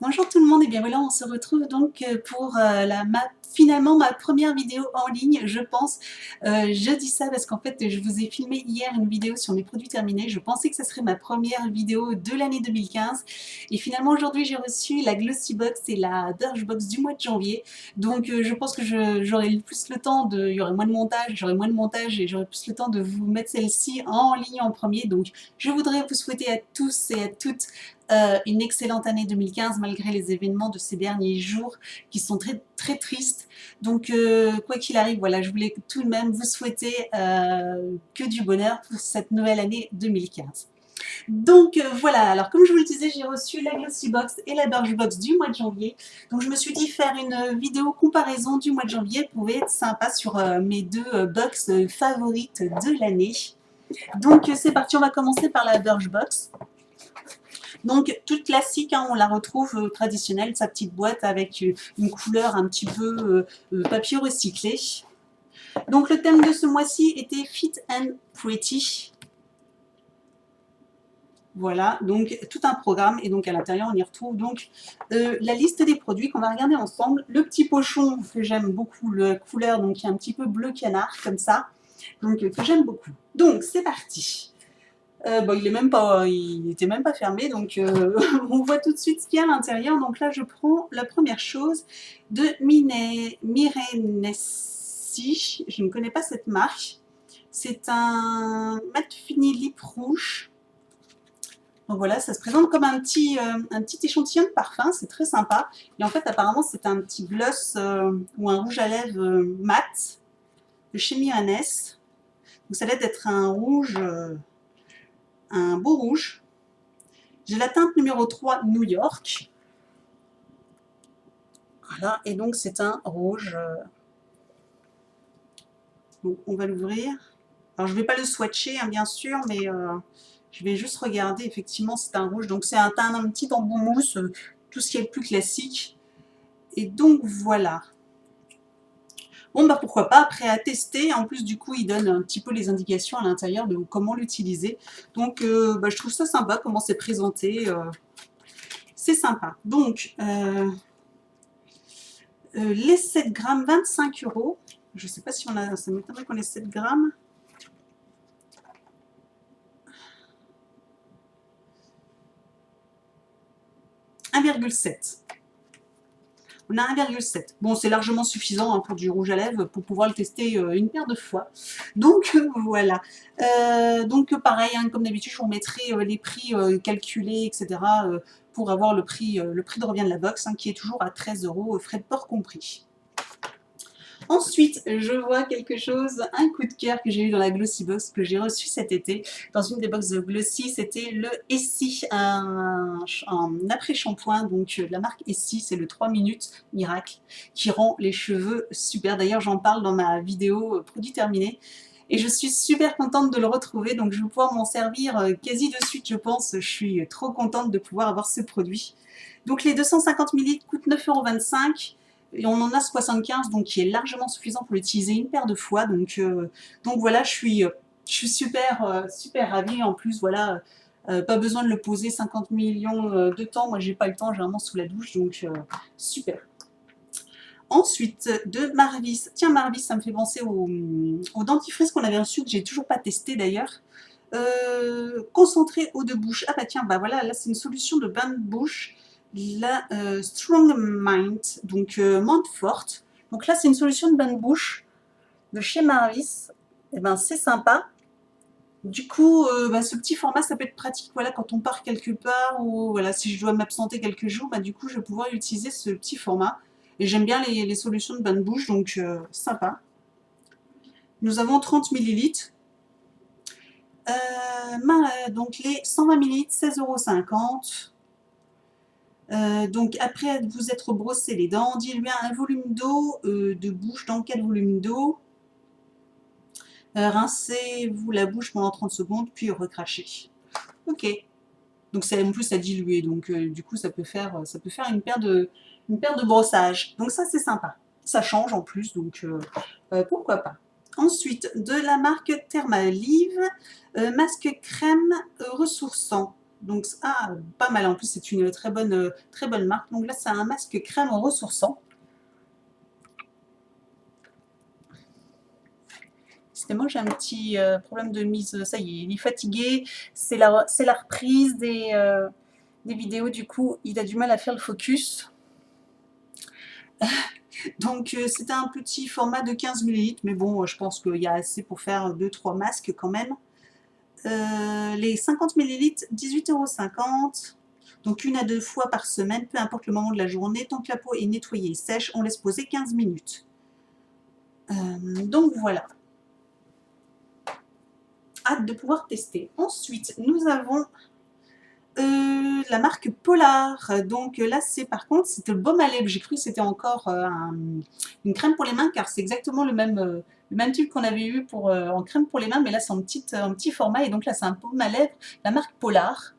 Bonjour tout le monde et bien voilà, on se retrouve donc pour finalement ma première vidéo en ligne, je pense. Je dis ça parce qu'en fait je vous ai filmé hier une vidéo sur mes produits terminés. Je pensais que ça serait ma première vidéo de l'année 2015 et finalement aujourd'hui j'ai reçu la Glossybox et la Birchbox du mois de janvier. Donc je pense que j'aurai plus le temps il y aurait moins de montage, j'aurai moins de montage et j'aurai plus le temps de vous mettre celle-ci en ligne en premier. Donc je voudrais vous souhaiter à tous et à toutes une excellente année 2015 malgré les événements de ces derniers jours qui sont très très tristes. Donc quoi qu'il arrive, voilà, je voulais tout de même vous souhaiter que du bonheur pour cette nouvelle année 2015. Donc voilà, alors comme je vous le disais, j'ai reçu la Glossybox et la Birchbox du mois de janvier. Donc je me suis dit faire une vidéo comparaison du mois de janvier pouvait être sympa sur mes deux box favorites de l'année. Donc c'est parti, on va commencer par la Birchbox. Donc toute classique, hein, on la retrouve traditionnelle, sa petite boîte avec une couleur un petit peu papier recyclé. Donc le thème de ce mois-ci était Fit and Pretty. Voilà, donc tout un programme et donc à l'intérieur on y retrouve donc la liste des produits qu'on va regarder ensemble. Le petit pochon que j'aime beaucoup, la couleur donc qui est un petit peu bleu canard comme ça, donc que j'aime beaucoup. Donc c'est parti. Bon, il était même pas fermé, donc on voit tout de suite ce qu'il y a à l'intérieur. Donc là, je prends la première chose de Mirenessi. Je ne connais pas cette marque. C'est un mat fini lip rouge. Donc voilà, ça se présente comme un petit échantillon de parfum. C'est très sympa. Et en fait, apparemment, c'est un petit gloss ou un rouge à lèvres mat de chez Mirenes. Donc ça a l'air d'être un rouge. Un beau rouge. J'ai la teinte numéro 3 New York. Voilà, et donc c'est un rouge. Donc on va l'ouvrir. Alors je ne vais pas le swatcher, hein, bien sûr, mais je vais juste regarder. Effectivement, c'est un rouge. Donc c'est un petit embout mousse, tout ce qui est le plus classique. Et donc voilà. Bon, bah pourquoi pas, après à tester. En plus, du coup, il donne un petit peu les indications à l'intérieur de comment l'utiliser. Donc bah, je trouve ça sympa, comment c'est présenté. C'est sympa. Donc, les 7 grammes, 25 €. Je ne sais pas si on a, ça m'étonnerait qu'on ait 7 grammes. « 1,7 ». On a 1,7. Bon, c'est largement suffisant hein, pour du rouge à lèvres, pour pouvoir le tester une paire de fois. Donc, voilà. Donc, pareil, hein, comme d'habitude, je vous mettrai les prix calculés, etc. Pour avoir le prix de revient de la box, hein, qui est toujours à 13 €, frais de port compris. Ensuite, je vois quelque chose, un coup de cœur que j'ai eu dans la Glossybox que j'ai reçu cet été dans une des boxes de Glossy, c'était le Essie, un après-shampoing, donc de la marque Essie, c'est le 3 minutes miracle qui rend les cheveux super. D'ailleurs, j'en parle dans ma vidéo produit terminé. Et je suis super contente de le retrouver, donc je vais pouvoir m'en servir quasi de suite, je pense. Je suis trop contente de pouvoir avoir ce produit. Donc les 250 ml coûtent 9,25 €. Et on en a 75, donc qui est largement suffisant pour l'utiliser une paire de fois. Donc voilà, je suis super, super ravie. En plus, voilà, pas besoin de le poser 50 millions de temps. Moi, j'ai pas le temps, généralement sous la douche, donc super. Ensuite, de Marvis. Tiens, Marvis, ça me fait penser au dentifrice qu'on avait reçu, que j'ai toujours pas testé d'ailleurs. Concentré eau de bouche. Ah bah tiens, bah voilà, là c'est une solution de bain de bouche. La Strong Mind, donc menthe forte. Donc là c'est une solution de bain de bouche de chez Marvis. Et ben c'est sympa. Du coup, bah, ce petit format ça peut être pratique voilà, quand on part quelque part ou voilà, si je dois m'absenter quelques jours, bah, du coup je vais pouvoir utiliser ce petit format. Et j'aime bien les solutions de bain de bouche, donc sympa. Nous avons 30 ml. Donc les 120 ml, 16,50 €. Donc après vous être brossé les dents, diluez un volume d'eau de bouche dans 4 volumes d'eau. Rincez-vous la bouche pendant 30 secondes, puis recrachez. Ok. Donc c'est en plus à diluer, donc du coup ça peut faire une paire de brossages. Donc ça c'est sympa. Ça change en plus, donc pourquoi pas. Ensuite, de la marque Thermalive, masque crème ressourçant. Donc, ah, pas mal. En plus, c'est une très bonne marque. Donc là, c'est un masque crème ressourçant. Moi, j'ai un petit problème de mise. Ça y est, il est fatigué. C'est la reprise des vidéos. Du coup, il a du mal à faire le focus. Donc, c'était un petit format de 15 ml. Mais bon, je pense qu'il y a assez pour faire 2-3 masques quand même. Les 50 ml, 18,50 €. Donc, 1 à 2 fois par semaine, peu importe le moment de la journée. Tant que la peau est nettoyée et sèche, on laisse poser 15 minutes. Donc, voilà. Hâte de pouvoir tester. Ensuite, nous avons la marque Polar. Donc là, c'est par contre, c'était le baume à lèvres. J'ai cru que c'était encore une crème pour les mains, car c'est exactement le même tube qu'on avait eu en crème pour les mains, mais là, c'est en petit format. Et donc là, c'est un baume à lèvres, la marque Polar.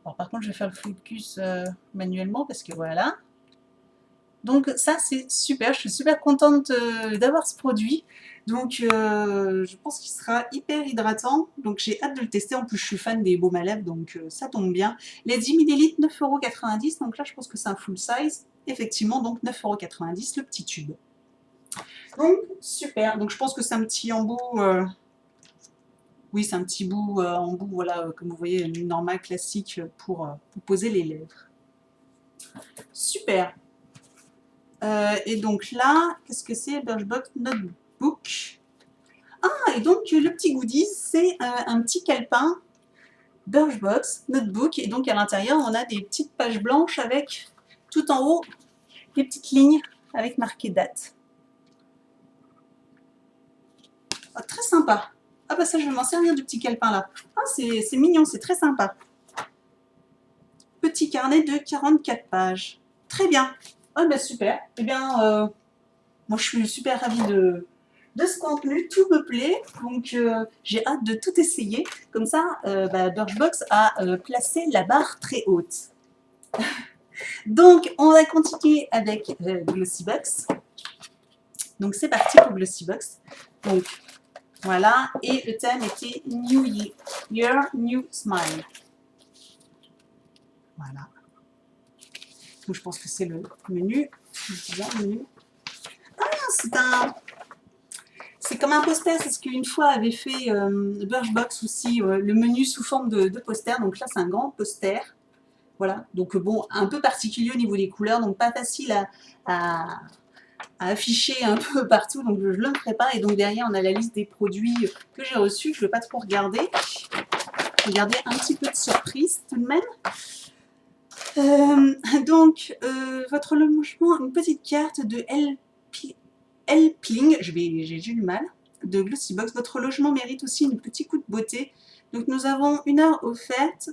Alors, par contre, je vais faire le focus manuellement, parce que voilà. Donc ça, c'est super. Je suis super contente d'avoir ce produit. Donc je pense qu'il sera hyper hydratant. Donc j'ai hâte de le tester. En plus, je suis fan des baumes à lèvres, donc ça tombe bien. Les 10 ml, 9,90 €. Donc là, je pense que c'est un full size. Effectivement, donc 9,90 € le petit tube. Donc super. Donc je pense que c'est un petit embout. Oui, c'est un petit bout embout, voilà, comme vous voyez, normal, classique pour poser les lèvres. Super. Et donc là, qu'est-ce que c'est? Birchbox Notebook. Ah, et donc le petit goodies, c'est un petit calepin Birchbox Notebook. Et donc à l'intérieur, on a des petites pages blanches avec tout en haut des petites lignes avec marqué date. Ah, très sympa. Ah bah ça, je vais m'en servir du petit calepin là. Ah, c'est mignon, c'est très sympa. Petit carnet de 44 pages. Très bien. Ah bah super. Eh bien, moi je suis super ravie de ce contenu, tout me plaît, donc j'ai hâte de tout essayer. Comme ça, Birchbox a placé la barre très haute. Donc, on va continuer avec Glossybox. Donc, c'est parti pour Glossybox. Donc, voilà, et le thème était New Year, New Smile. Voilà. Donc, je pense que c'est le menu. Ah, c'est comme un poster, c'est ce qu'une fois avait fait Birchbox aussi, le menu sous forme de poster. Donc là, c'est un grand poster. Voilà, donc bon, un peu particulier au niveau des couleurs, donc pas facile à afficher un peu partout, donc je ne le ferai pas. Et donc derrière, on a la liste des produits que j'ai reçus, je ne vais pas trop regarder. Regardez un petit peu de surprise tout de même. Votre logement, une petite carte de Helpling, j'ai du mal, de Glossybox. Votre logement mérite aussi une petite coup de beauté. Donc nous avons 1 heure offerte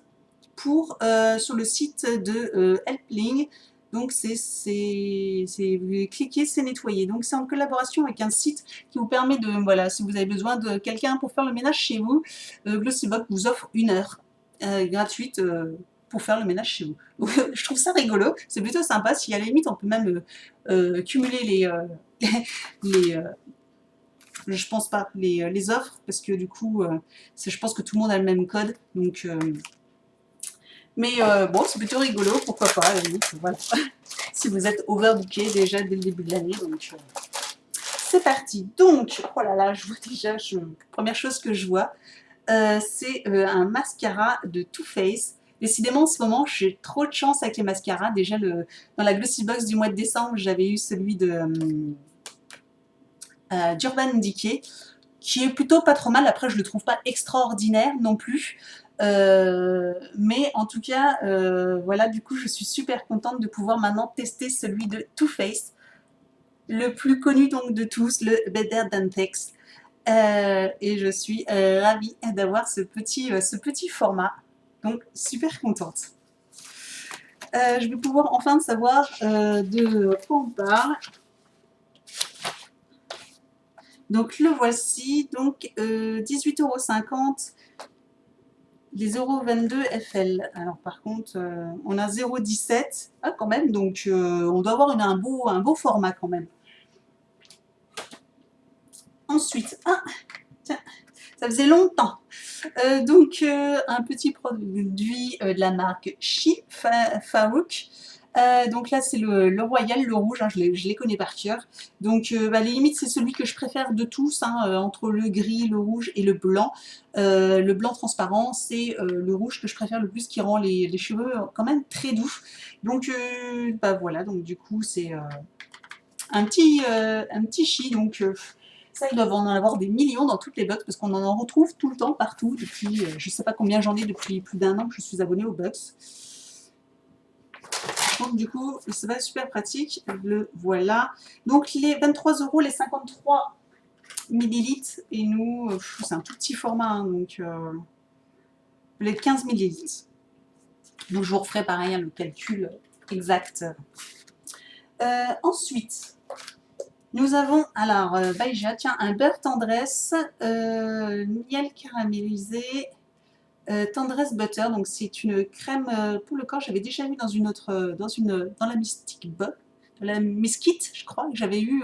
sur le site de Helpling. Donc vous cliquez, c'est nettoyé. Donc c'est en collaboration avec un site qui vous permet de, voilà, si vous avez besoin de quelqu'un pour faire le ménage chez vous, Glossybox vous offre 1 heure gratuite pour faire le ménage chez vous. Je trouve ça rigolo, c'est plutôt sympa. Si à la limite on peut même cumuler je pense pas, les offres, parce que du coup, je pense que tout le monde a le même code. Donc, mais bon, c'est plutôt rigolo, pourquoi pas, à la limite, voilà. Si vous êtes overbooké déjà dès le début de l'année, donc c'est parti. Donc, oh là là, je vois déjà, première chose que je vois, c'est un mascara de Too Faced. Décidément, en ce moment, j'ai trop de chance avec les mascaras. Déjà, dans la Glossybox du mois de décembre, j'avais eu celui d'Urban Decay, qui est plutôt pas trop mal. Après, je le trouve pas extraordinaire non plus. Mais en tout cas, voilà, du coup, je suis super contente de pouvoir maintenant tester celui de Too Faced, le plus connu donc de tous, le Better Than Sex. Et je suis ravie d'avoir ce petit format. Donc, super contente. Je vais pouvoir enfin savoir de quoi on parle. Donc, le voici. Donc, 18,50 €. Les 0,22 FL. Alors par contre, on a 0,17. Ah, quand même, donc on doit avoir un beau format quand même. Ensuite, ah, tiens, ça faisait longtemps. Un petit produit de la marque Farouk. Donc là, c'est le Royal, le rouge, hein, je les connais par cœur. Donc, les limites, c'est celui que je préfère de tous, hein, entre le gris, le rouge et le blanc. Le blanc transparent, c'est le rouge que je préfère le plus, qui rend les cheveux quand même très doux. Donc, voilà, donc du coup, c'est un petit chi. Donc, ça, ils doivent en avoir des millions dans toutes les box parce qu'on en retrouve tout le temps, partout, depuis, je ne sais pas combien j'en ai, depuis plus d'1 an que je suis abonnée aux box. Donc du coup, c'est pas super pratique, le voilà. Donc les 23 €, les 53 millilitres, et nous, c'est un tout petit format, hein, donc les 15 millilitres. Donc je vous referai pareil, hein, le calcul exact. Ensuite, nous avons, alors, Baïja, tiens, un beurre tendresse, miel caramélisé, tendresse butter, donc c'est une crème pour le corps. J'avais déjà eu dans une autre, dans la Mystic Box, la Miskit, je crois, que j'avais eu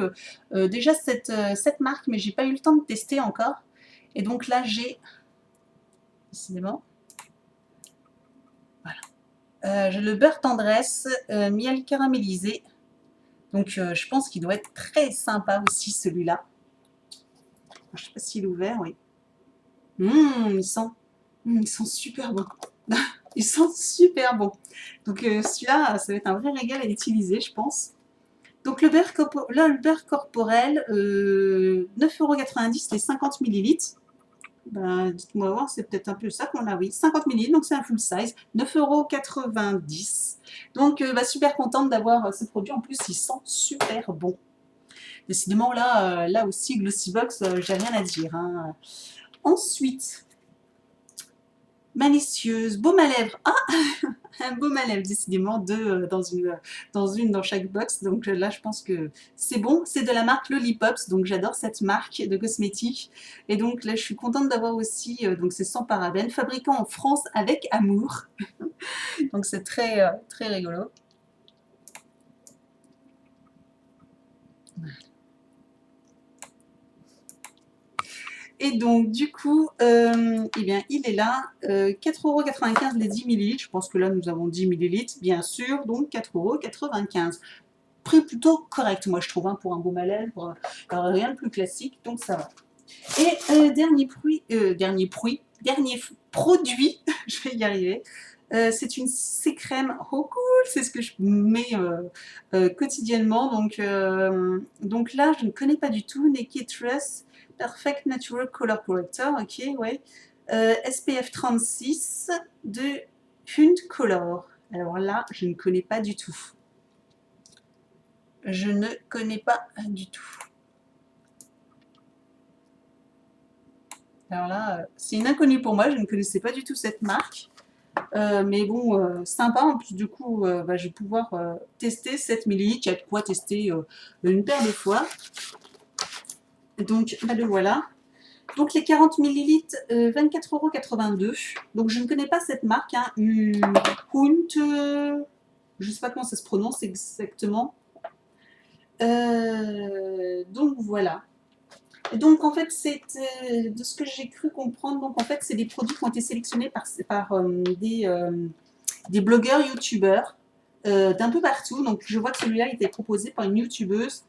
déjà cette marque, mais j'ai pas eu le temps de tester encore. Et donc là, j'ai, décidément, voilà, j'ai le beurre tendresse, miel caramélisé. Donc je pense qu'il doit être très sympa aussi, celui-là. Je sais pas s'il est ouvert, oui. Ils sont super bons. Ils sont super bons. Donc celui-là, ça va être un vrai régal à utiliser, je pense. Donc le beurre corporel, 9,90 € les 50 millilitres. Ben, dites-moi voir, c'est peut-être un peu ça qu'on a, oui. 50 millilitres, donc c'est un full size, 9,90 €. Donc super contente d'avoir ce produit. En plus, il sent super bon. Décidément, là aussi, Glossybox, j'ai rien à dire, hein. Ensuite, malicieuse, baume à lèvres. Ah, un baume à lèvres, décidément, deux dans chaque box. Donc là, je pense que c'est bon. C'est de la marque Lollipops, donc j'adore cette marque de cosmétiques. Et donc là, je suis contente d'avoir aussi, donc c'est sans parabènes, fabriquant en France avec amour. Donc c'est très rigolo. Et donc, du coup, eh bien, il est là, 4,95 € les 10 millilitres. Je pense que là, nous avons 10 millilitres, bien sûr, donc 4,95 €. Prix plutôt correct, moi, je trouve, hein, pour un baume à lèvres, rien de plus classique, donc ça va. Et dernier produit, je vais y arriver. C'est une C-crème oh cool, c'est ce que je mets quotidiennement. Donc là, je ne connais pas du tout. Naked Trust Perfect Natural Color Corrector, ok, ouais. SPF 36 de Hunt Color. Alors là, je ne connais pas du tout. Je ne connais pas du tout. Alors là, c'est une inconnue pour moi, je ne connaissais pas du tout cette marque. Mais bon, sympa, en plus du coup, je vais pouvoir tester 7 millilitres, il y a de quoi tester une paire de fois. Donc, le voilà. Donc les 40 millilitres, 24,82 €. Donc je ne connais pas cette marque, hein, Hunt, je ne sais pas comment ça se prononce exactement. Donc voilà. Donc en fait, c'est de ce que j'ai cru comprendre, donc en fait, c'est des produits qui ont été sélectionnés par des blogueurs, youtubeurs d'un peu partout. Donc je vois que celui-là a été proposé par une youtubeuse,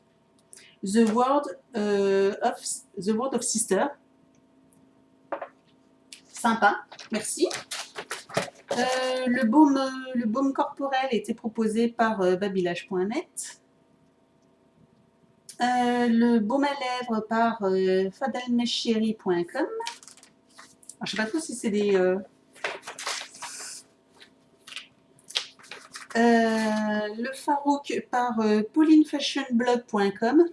The World of Sister. Sympa, merci. Le baume corporel a été proposé par babylage.net. Le baume à lèvres par fadalmesheri.com. Je ne sais pas trop si c'est des... le Farouk par paulinefashionblog.com.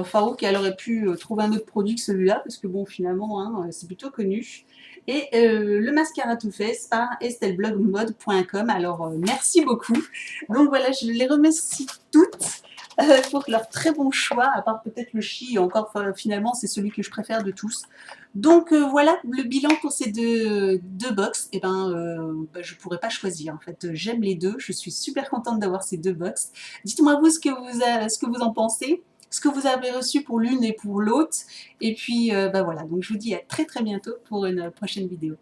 Farouk, elle aurait pu trouver un autre produit que celui-là, parce que bon, finalement, hein, c'est plutôt connu. Et le mascara Too Faced par estelblogmode.com. Alors, merci beaucoup. Donc voilà, je les remercie toutes pour leur très bon choix, à part peut-être le chi, encore finalement, c'est celui que je préfère de tous. Donc voilà le bilan pour ces deux box. Et je ne pourrais pas choisir, en fait. J'aime les deux, je suis super contente d'avoir ces deux box. Dites-moi vous ce que vous en pensez. ce que vous avez reçu pour l'une et pour l'autre. Et puis, bah voilà, donc je vous dis à très très bientôt pour une prochaine vidéo.